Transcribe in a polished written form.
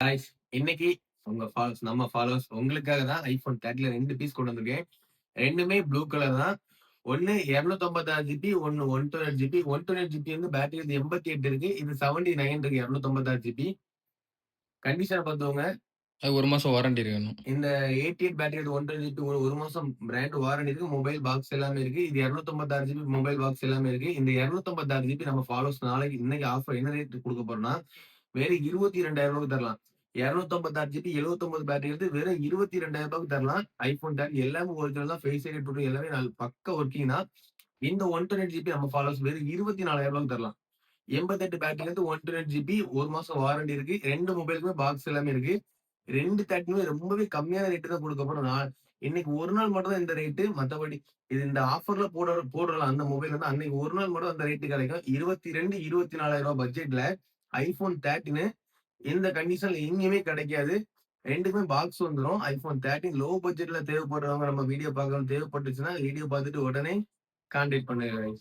Guys இன்னைக்கு நம்ம followers உங்களுக்காக தான் iPhone 13ல 2 பீஸ் கொண்டு வந்திருக்கேன். 2மே ப்ளூ கலர் தான். ஒண்ணு 256 ஜிபி, ஒண்ணு 128 ஜிபி. 128 ஜிபி வந்து பேட்டரி வந்து 88 இருக்கு. இது 79 இருக்கு 256 ஜிபி. கண்டிஷன பார்த்துக்கோங்க. அது 1 மாசம் வாரண்டி இருக்கு இன்னும். இந்த 88 பேட்டரி வந்து 128 ஜிபி ஒரு மாசம் பிராண்ட் வாரண்டி இருக்கு. மொபைல் பாக்ஸ் எல்லாமே இருக்கு. இது 256 ஜிபி மொபைல் பாக்ஸ் எல்லாமே இருக்கு. இந்த 256 ஜிபி நம்ம ஃபாலோவர்ஸ் இன்னைக்கு ஆஃபர் என்ன ரேட் குடுக்க போறோம்னா, வெறும் ரூ. 22,000 தரலாம். 256 ஜிபி 79 பேட்டரி எடுத்து வெறும் ரூ. 22,000 தரலாம். iPhone 10 எல்லாமே ஒரிஜினல் தான். ஃபேஸ் ஐடி டுடே எல்லாமே பக்கா ஒர்க்கிங் தான். இந்த 128 ஜிபி நம்ம ஃபாலோவர்ஸ் வெறும் ரூ. 24,000 தரலாம். 88 பேட்டரி வந்து 128 ஜிபி 1 மாசம் வாரண்டி இருக்கு. 2 மொபைலுக்குமே பாக்ஸ் எல்லாமே இருக்கு. 2 தேர்ட்டியுமே ரொம்பவே கம்மியான ரேட்டு தான் குடுக்கப்படும். இன்னைக்கு ஒரு நாள் மட்டும் தான் இந்த ரேட்டு. மத்தபடி இது இந்த ஆஃபர்ல போடுறோம்ல அந்த மொபைல் வந்து அன்னைக்கு ஒரு நாள் மட்டும் அந்த ரேட்டு கிடைக்கும். 22, 24,000 பட்ஜெட்ல iPhone 13 இந்த கண்டிஷன்ல எங்கேயுமே கிடைக்காது. 2க்குமே பாக்ஸ் வந்துரும். iPhone 13 லோ பட்ஜெட்ல தேவைப்படுறவங்க நம்ம வீடியோ பார்க்கணும் தேவைப்பட்டுச்சுன்னா, வீடியோ பார்த்துட்டு உடனே கான்டாக்ட் பண்ணுங்க.